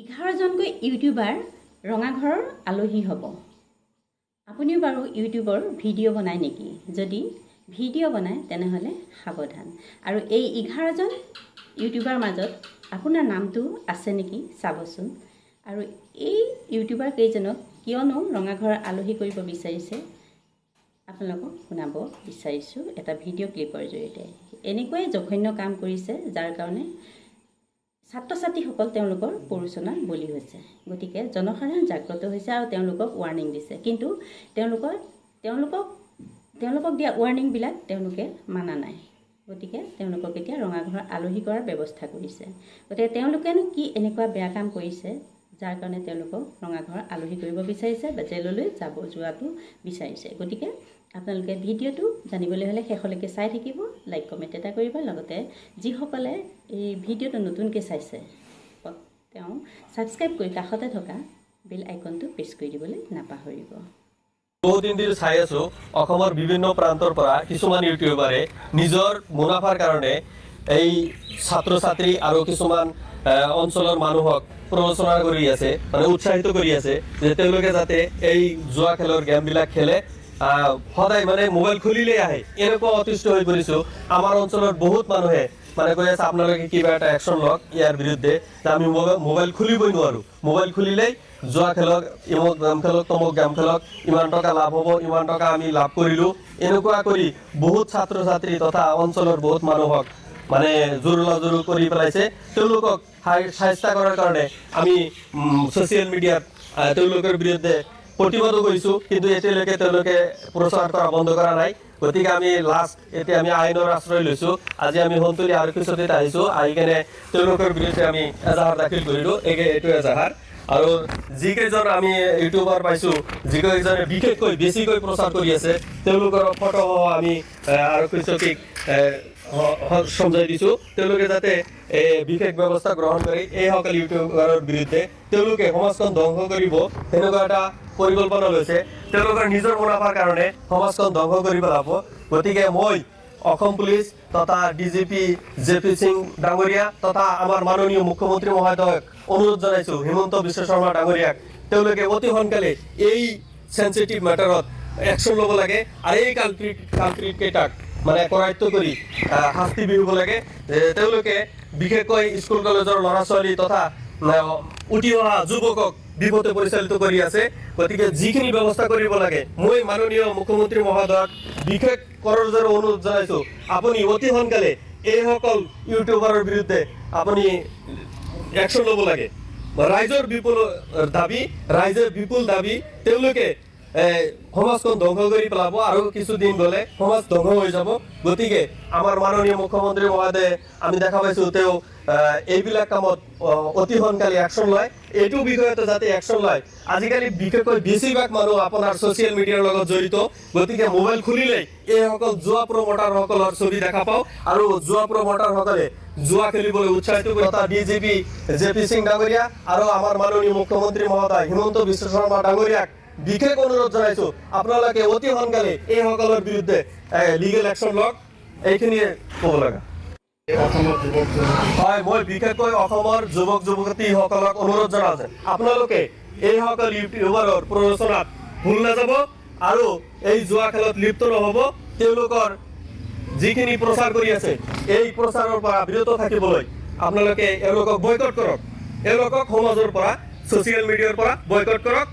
11জনকৈ YouTuber ৰঙাঘৰৰ আলহী হ'ব। আপুনিও বাৰু ইউটিউবৰ ভিডিঅ' বনায় নেকি? যদি ভিডিঅ' বনায় তেনেহ'লে সাৱধান। আৰু এই 11জন ইউটিউবাৰ মাজত আপোনাৰ নামটো আছে নেকি চাবচোন। আৰু এই ইউটিউবাৰ কেইজনক কিয়নো ৰঙাঘৰৰ আলহী কৰিব বিচাৰিছে আপোনালোকক শুনাব বিচাৰিছোঁ এটা ভিডিঅ' ক্লিপৰ জৰিয়তে। এনেকুৱাই জঘন্য কাম কৰিছে যাৰ কাৰণে ছাত্ৰ ছাত্ৰীসকল তেওঁলোকৰ প্ৰৰোচনাৰ বলি হৈছে। গতিকে জনসাধাৰণ জাগ্ৰত হৈছে আৰু তেওঁলোকক ৱাৰ্ণিং দিছে, কিন্তু তেওঁলোকক দিয়া ৱাৰ্ণিংবিলাক তেওঁলোকে মানা নাই। গতিকে তেওঁলোকক এতিয়া ৰঙাঘৰৰ আলহী কৰাৰ ব্যৱস্থা কৰিছে। গতিকে তেওঁলোকেনো কি এনেকুৱা বেয়া কাম কৰিছে যাৰ কাৰণে তেওঁলোকক ৰঙাঘৰৰ আলহী কৰিব বিচাৰিছে বা জেললৈ যোৱাটো বিচাৰিছে। গতিকে আপোনালোকে ভিডিঅ'টো জানিবলৈ হ'লে শেষলৈকে চাই থাকিব, লাইক কমেণ্ট এটা কৰিব। লগতে যিসকলে এই ভিডিঅ'টো নতুনকৈ চাইছে তেওঁ ছাবস্ক্ৰাইব কৰি কাষতে থকা বেল আইকনটো প্ৰেছ কৰি দিবলৈ নাপাহৰিব। বহুদিন ধৰি চাই আছো অসমৰ বিভিন্ন প্ৰান্তৰ পৰা কিছুমান ইউটিউবাৰে নিজৰ মুনাফাৰ কাৰণে এই ছাত্ৰ ছাত্ৰী আৰু কিছুমান অঞ্চলৰ মানুহক প্ৰৰোচনা কৰি আছে, মানে উৎসাহিত কৰি আছে যে তেওঁলোকে যাতে এই জুৱা খেলৰ গেমবিলাক খেলে। সদায় মানে মোবাইল খুলিলেই আহে, এনেকুৱা অতিষ্ঠ হৈ পৰিছো। আমাৰ অঞ্চলৰ বহুত মানুহে মানে কৈ আছে আপোনালোকে কিবা এটা একশ্যন লওক ইয়াৰ বিৰুদ্ধে, যে আমি মোবাইল খুলিবই নোৱাৰো। মোবাইল খুলিলেই জুৱা খেলক, ইমুক গেম খেলক, তমুক গেম খেলক, ইমান টকা লাভ হ'ব, ইমান টকা আমি লাভ কৰিলো। এনেকুৱা কৰি বহুত ছাত্ৰ ছাত্ৰী তথা অঞ্চলৰ বহুত মানুহক মানে জোৰ কৰি পেলাইছে। তেওঁলোকক সাহায্য কৰাৰ কাৰণে আমি ছ'চিয়েল মিডিয়াত তেওঁলোকৰ বিৰুদ্ধে প্ৰতিবাদো কৰিছোঁ, কিন্তু এতিয়ালৈকে তেওঁলোকে প্ৰচাৰ কৰা বন্ধ কৰা নাই। গতিকে আমি এতিয়া আমি আইনৰ আশ্ৰয় লৈছোঁ। আজি আমি সন্তুলি আৰক্ষী চকীত আহিছোঁ, আহি কেনে তেওঁলোকৰ বিৰুদ্ধে আমি এজাহাৰ দাখিল কৰিলোঁ। এইটো এজাহাৰ। আৰু যিকেইজন আমি ইউটিউবাৰ পাইছোঁ, যিকেইজনে বিশেষকৈ বেছিকৈ প্ৰচাৰ কৰি আছে, তেওঁলোকৰ ফটোসহ আমি আৰক্ষী চকীক সমজাই দিছোঁ। তেওঁলোকে যাতে বিশেষ ব্যৱস্থা গ্ৰহণ কৰি এইসকল ইউটিউবাৰৰ বিৰুদ্ধে তেওঁলোকে সমাজখন ধ্বংস কৰিব সেনেকুৱা এটা পৰিকল্পনা লৈছে। তেওঁলোকৰ নিজৰ মুনাফাৰ কাৰণে সমাজখন ধ্বংস কৰি পেলাব। গতিকে মই অসম পুলিচ তথা DGP JP সিং ডাঙৰীয়া তথা আমাৰ মাননীয় মুখ্যমন্ত্ৰী মহোদয়ক অনুৰোধ জনাইছোঁ, হিমন্ত বিশ্ব শৰ্মা ডাঙৰীয়াক, তেওঁলোকে অতি সোনকালে এই চেঞ্চিটিভ মেটাৰত একশ্যন ল'ব লাগে আৰু এই কালপ্ৰিট কেইটাক মানে কৰায়ত্ব কৰি শাস্তি বিহিব লাগে। তেওঁলোকে বিশেষকৈ স্কুল কলেজৰ ল'ৰা ছোৱালী তথা উঠি অহা যুৱকক বিপথে পৰিচালিত কৰি আছে। গতিকে যিখিনি ব্যৱস্থা কৰিব লাগে, মই মাননীয় মুখ্যমন্ত্ৰী মহোদয়ক বিশেষ কৰজোৰে অনুৰোধ জনাইছোঁ, আপুনি অতি সোনকালে এইসকল ইউটিউবাৰৰ বিৰুদ্ধে আপুনি একশ্যন ল'ব লাগে। ৰাইজৰ বিপুল দাবী তেওঁলোকে সমাজখন ধ্বংস কৰি পেলাব আৰু কিছুদিন গ'লে সমাজ ধ্বংস হৈ যাব। গতিকে আমাৰ মাননীয় মুখ্যমন্ত্ৰী মহোদয়ে আমি দেখা পাইছোঁ তেওঁ এইবিলাক কামত অতি সোনকালে একশ্যন লয়। এইটো বিষয়তে যাতে একশ্যন লয়। আজিকালি বিশেষকৈ বেছিভাগ মানুহ আপোনাৰ ছ'চিয়েল মিডিয়াৰ লগত জড়িত। গতিকে মোবাইল খুলিলেই এইসকল জুৱা প্ৰমোটাৰসকলৰ ছবি দেখা পাওঁ আৰু জুৱা প্ৰমোটাৰসকলে জুৱা খেলিবলৈ উৎসাহিত কৰি তথা DGP JP সিং ডাঙৰীয়া আৰু আমাৰ মাননীয় মুখ্যমন্ত্ৰী মহোদয় হিমন্ত বিশ্ব শৰ্মা ডাঙৰীয়াক বিশেষ অনুৰোধ জনাইছোঁ, আপোনালোকে অতি সোনকালে এইসকলৰ বিৰুদ্ধে লিগেল একশ্যন লওক। এইখিনিয়ে ক'ব লগা। হয়, মই বিশেষকৈ অসমৰ যুৱক যুৱতীসকলক অনুৰোধ জনাইছোঁ, আপোনালোকে এইসকল ইউটিউবাৰৰ প্ৰৰোচনাত ভুল নাযাব আৰু এই জুৱা খেলত লিপ্ত নহ'ব। তেওঁলোকৰ যিখিনি প্ৰচাৰ কৰি আছে এই প্ৰচাৰৰ পৰা বিৰত থাকিবলৈ আপোনালোকে এওঁলোকক বয়কট কৰক। এওঁলোকক সমাজৰ পৰা ছ'চিয়েল মিডিয়াৰ পৰা বয়কট কৰক।